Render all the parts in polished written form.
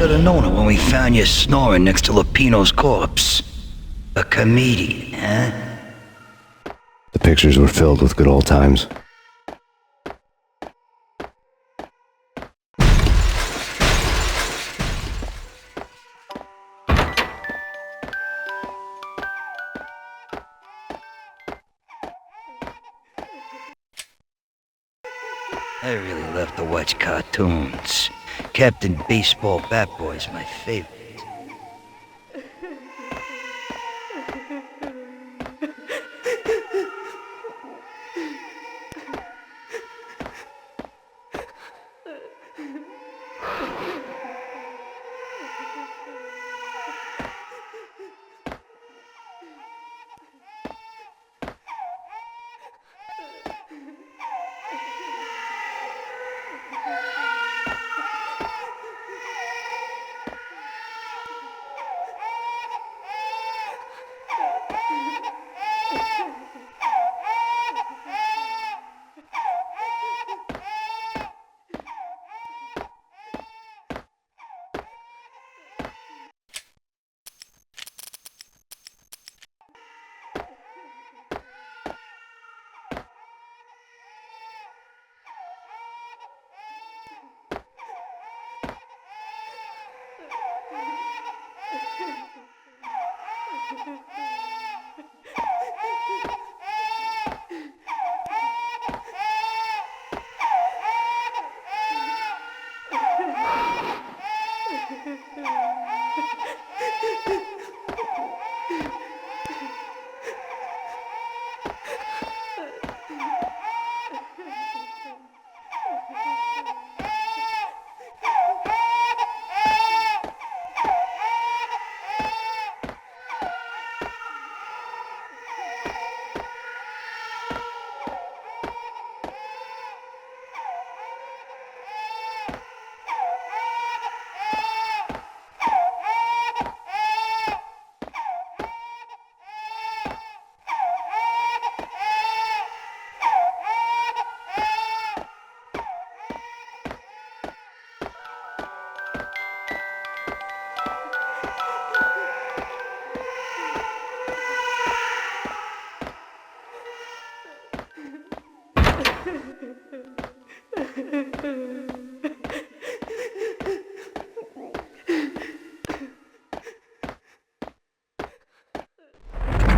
should have known it when we found you snoring next to Lupino's corpse. A comedian, huh? The pictures were filled with good old times. I really love to watch cartoons. Captain Baseball Bat Boy's my favorite.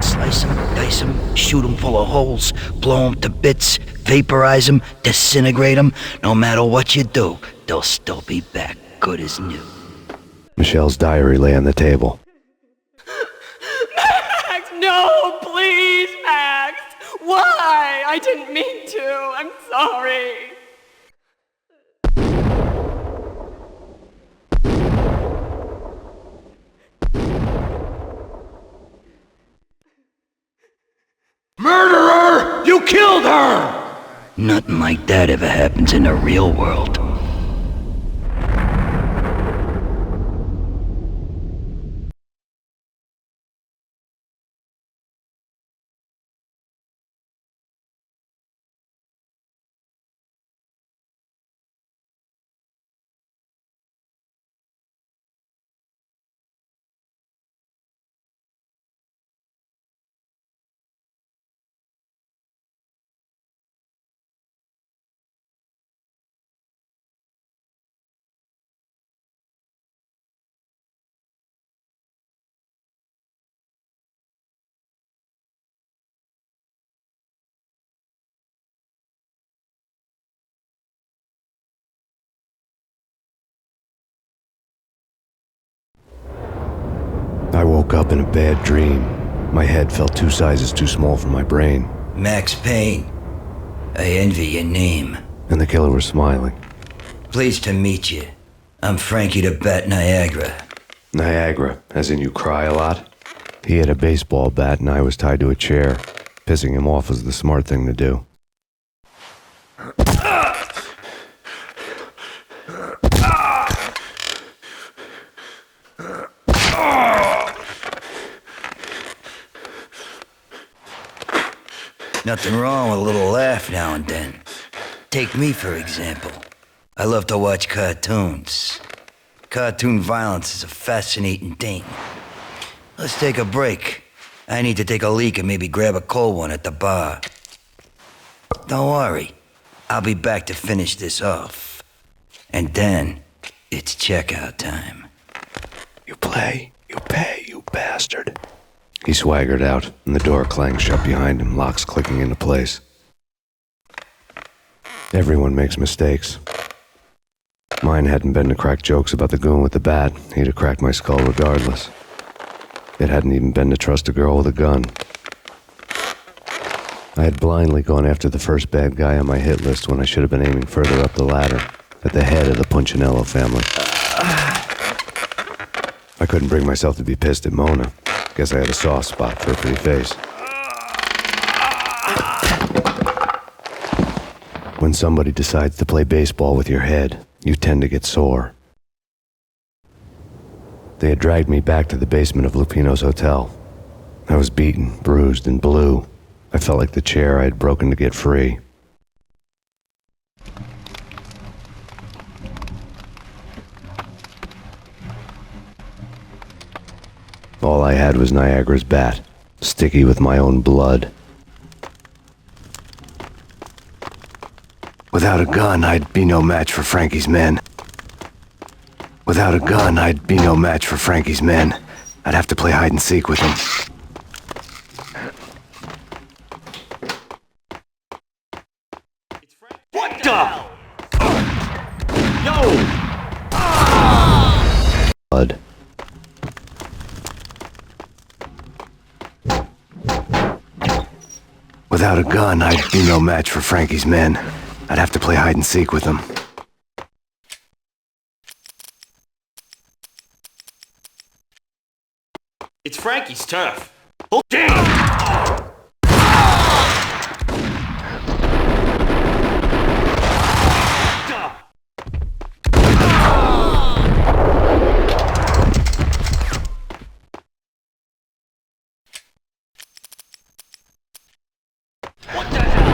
Slice them, dice them, shoot them full of holes, blow them to bits, vaporize them, disintegrate them. No matter what you do, they'll still be back good as new. Michelle's diary lay on the table. Max, no, please, Max. Why? I didn't mean to. I'm sorry. Murderer! You killed her! Nothing like that ever happens in the real world. I woke up in a bad dream. My head felt 2 sizes too small for my brain. MaxPayne, I envy your name. And the killer was smiling. Pleased to meet you. I'm Frankie the Bat Niagara. Niagara, as in you cry a lot? He had a baseball bat and I was tied to a chair. Pissing him off was the smart thing to do. Nothing wrong with a little laugh now and then. Take me, for example. I love to watch cartoons. Cartoon violence is a fascinating thing. Let's take a break. I need to take a leak and maybe grab a cold one at the bar. Don't worry. I'll be back to finish this off. And then, it's checkout time. You play, you pay, you bastard. He swaggered out, and the door clanged shut behind him, locks clicking into place. Everyone makes mistakes. Mine hadn't been to crack jokes about the goon with the bat. He'd have cracked my skull regardless. It hadn't even been to trust a girl with a gun. I had blindly gone after the first bad guy on my hit list when I should have been aiming further up the ladder, at the head of the Punchinello family. I couldn't bring myself to be pissed at Mona. Guess I had a soft spot for a pretty face. When somebody decides to play baseball with your head, you tend to get sore. They had dragged me back to the basement of Lupino's hotel. I was beaten, bruised, and blue. I felt like the chair I had broken to get free. All I had was Niagara's bat, sticky with my own blood. Without a gun, I'd be no match for Frankie's men. Without a gun, I'd be no match for Frankie's men. I'd have to play hide and seek with them. What the? Yo! Blood. Without a gun, I'd be no match for Frankie's men. I'd have to play hide and seek with them. It's Frankie's turf. Oh, damn! What the hell?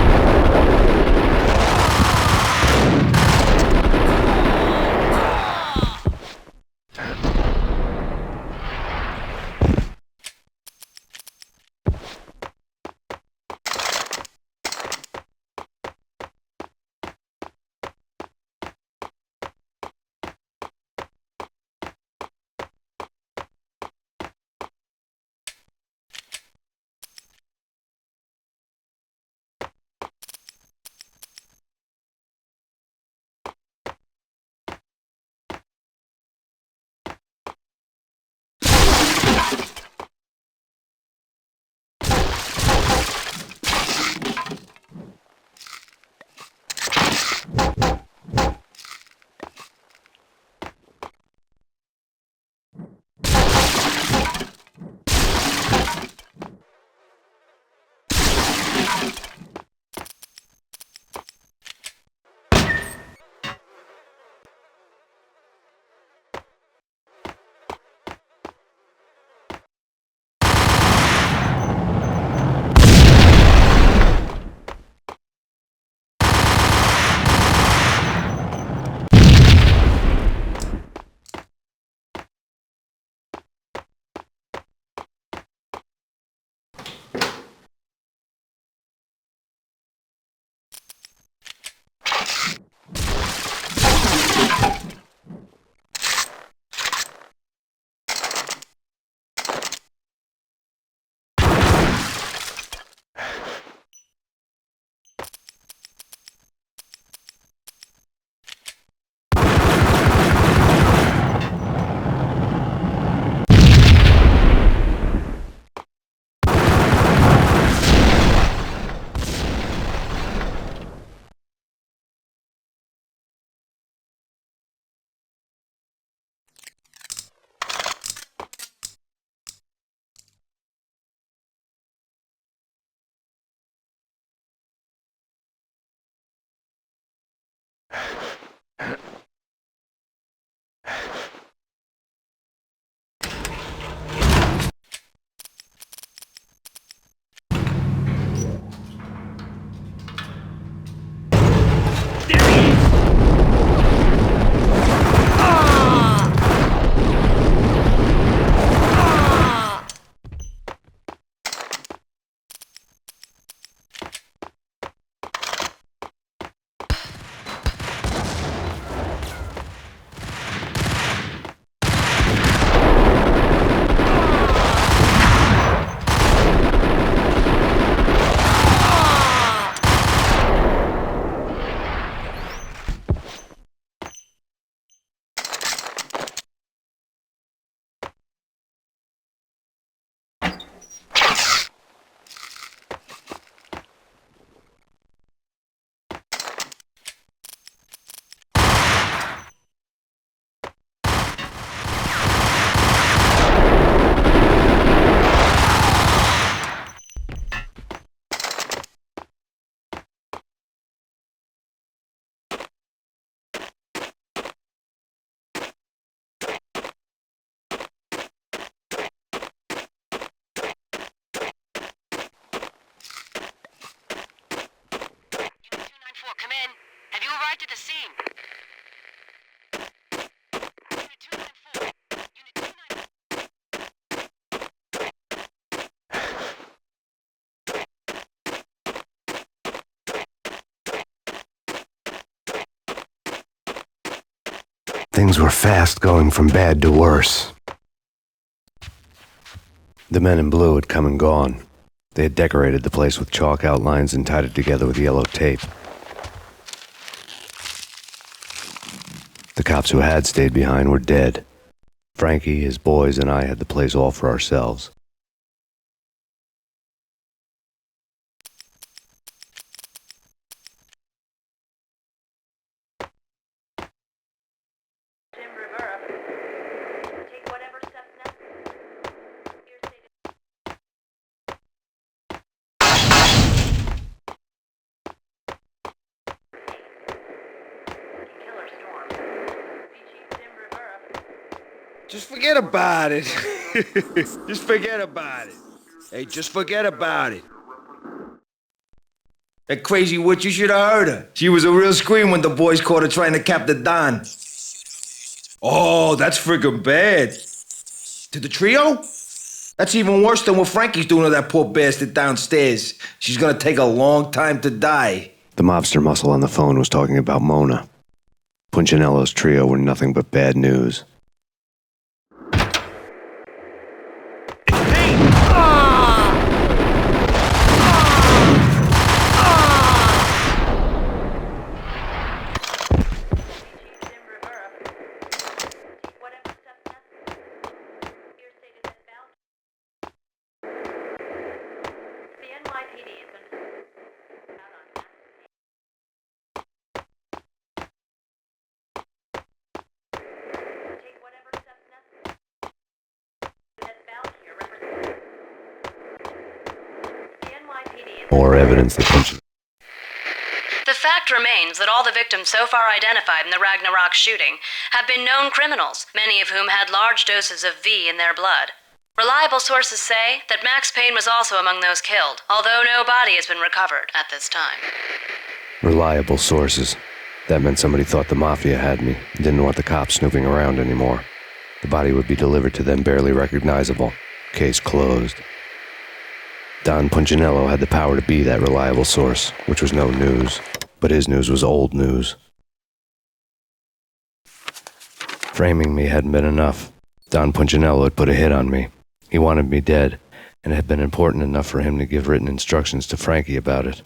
Head to the scene. Unit 294. Unit 294. Things were fast going from bad to worse. The men in blue had come and gone. They had decorated the place with chalk outlines and tied it together with yellow tape. The cops who had stayed behind were dead. Frankie, his boys, and I had the place all for ourselves. Just forget about it. Just forget about it. Hey, just forget about it. That crazy witch, you should have heard her. She was a real scream when the boys caught her trying to cap the Don. Oh, that's friggin' bad. To the trio? That's even worse than what Frankie's doing to that poor bastard downstairs. She's gonna take a long time to die. The mobster muscle on the phone was talking about Mona. Punchinello's trio were nothing but bad news. More evidence that Punchinello. The fact remains that all the victims so far identified in the Ragnarok shooting have been known criminals, many of whom had large doses of V in their blood. Reliable sources say that MaxPayne was also among those killed, although no body has been recovered at this time. Reliable sources. That meant somebody thought the Mafia had me and didn't want the cops snooping around anymore. The body would be delivered to them barely recognizable. Case closed. Don Punchinello had the power to be that reliable source, which was no news, but his news was old news. Framing me hadn't been enough. Don Punchinello had put a hit on me. He wanted me dead, and it had been important enough for him to give written instructions to Frankie about it.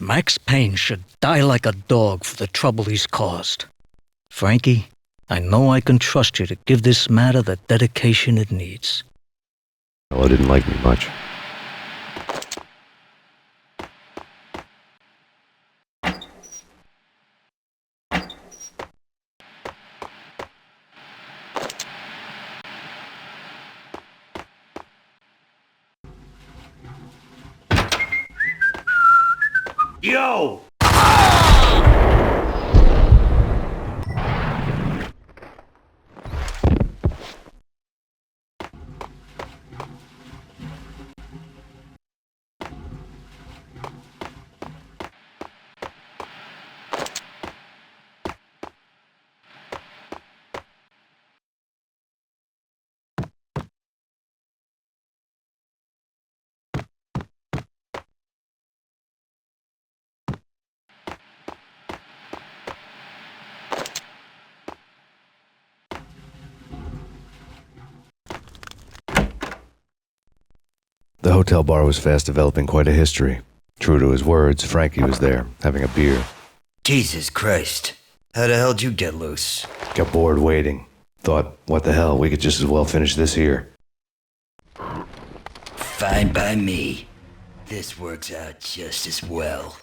MaxPayne should die like a dog for the trouble he's caused. Frankie, I know I can trust you to give this matter the dedication it needs. Punchinello didn't like me much. Yo! The hotel bar was fast developing quite a history. True to his words, Frankie was there, having a beer. Jesus Christ. How the hell'd you get loose? Got bored waiting. Thought, what the hell, we could just as well finish this here. Fine by me. This works out just as well.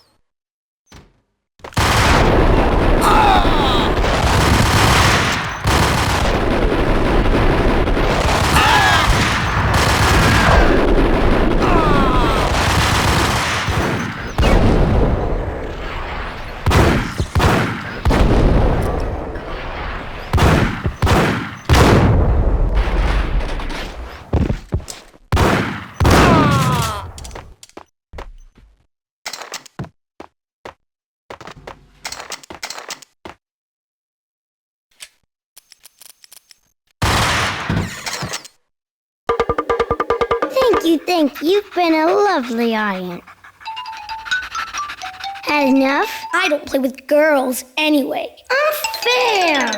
You think you've been a lovely aunt. Had enough? I don't play with girls anyway. Unfair!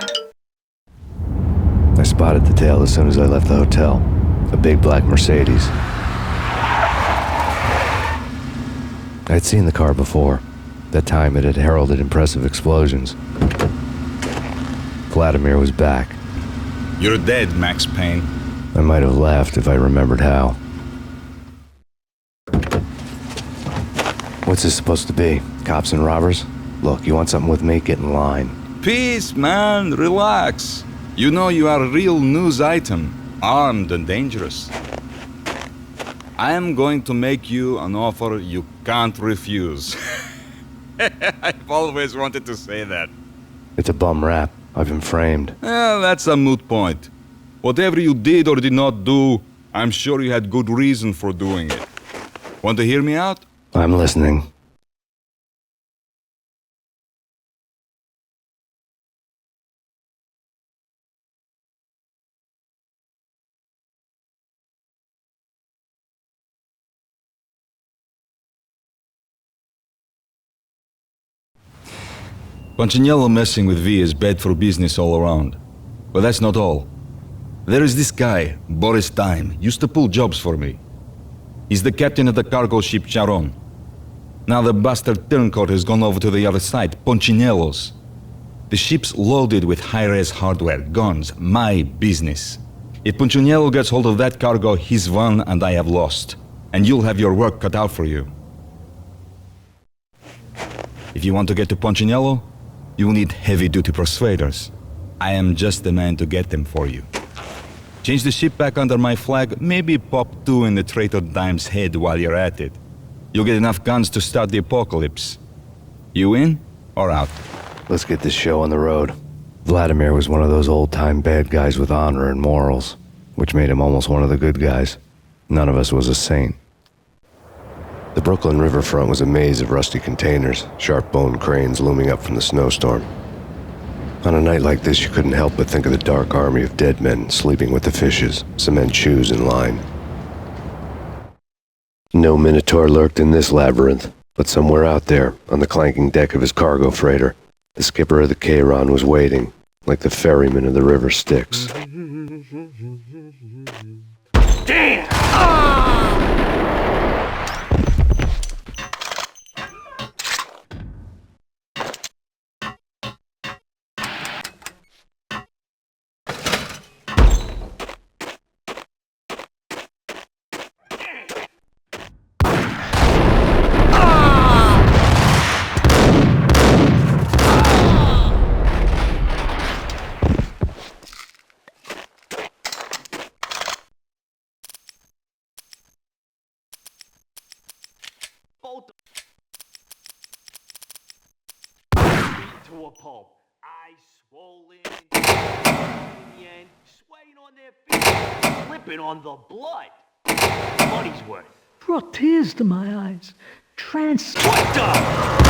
I spotted the tail as soon as I left the hotel. A big black Mercedes. I'd seen the car before. That time it had heralded impressive explosions. Vladimir was back. You're dead, MaxPayne. I might have laughed if I remembered how. What's this supposed to be? Cops and robbers? Look, you want something with me? Get in line. Peace, man. Relax. You know you are a real news item. Armed and dangerous. I am going to make you an offer you can't refuse. I've always wanted to say that. It's a bum rap. I've been framed. That's a moot point. Whatever you did or did not do, I'm sure you had good reason for doing it. Want to hear me out? I'm listening. Punchinello messing with V is bad for business all around. But that's not all. There is this guy, Boris Time, used to pull jobs for me. He's the captain of the cargo ship Charon. Now the bastard turncoat has gone over to the other side, Punchinello's. The ship's loaded with high-res hardware, guns, my business. If Punchinello gets hold of that cargo, he's won and I have lost. And you'll have your work cut out for you. If you want to get to Punchinello, you need heavy-duty persuaders. I am just the man to get them for you. Change the ship back under my flag, maybe pop 2 in the traitor Dime's head while you're at it. You'll get enough guns to start the apocalypse. You in or out? Let's get this show on the road. Vladimir was one of those old-time bad guys with honor and morals, which made him almost one of the good guys. None of us was a saint. The Brooklyn riverfront was a maze of rusty containers, sharp-boned cranes looming up from the snowstorm. On a night like this, you couldn't help but think of the dark army of dead men sleeping with the fishes, cement shoes in line. No Minotaur lurked in this labyrinth, but somewhere out there, on the clanking deck of his cargo freighter, the skipper of the Chiron was waiting, like the ferryman of the river Styx. Damn! To a pulp. Eyes swollen, yen, swaying on their feet, slipping on the blood. Money's worth. Brought tears to my eyes. What the?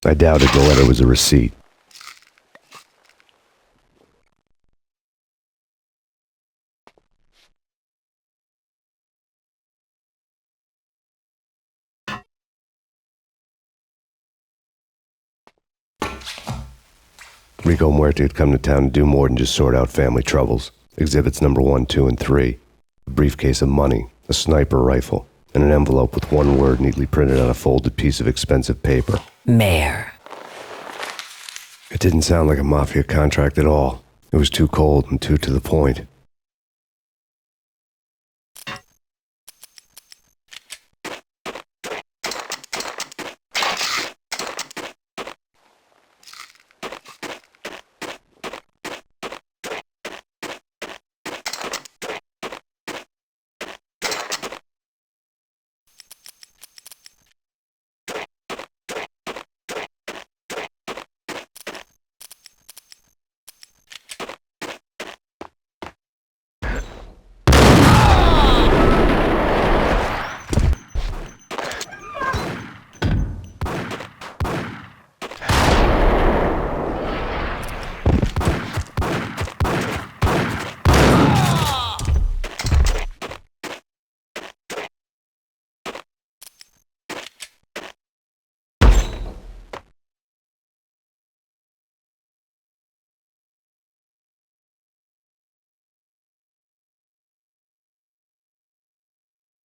I doubted the letter was a receipt. Rico Muerte had come to town to do more than just sort out family troubles. Exhibits number 1, 2, and 3. A briefcase of money, a sniper rifle, and an envelope with one word neatly printed on a folded piece of expensive paper. Mayor. It didn't sound like a mafia contract at all. It was too cold and too to the point.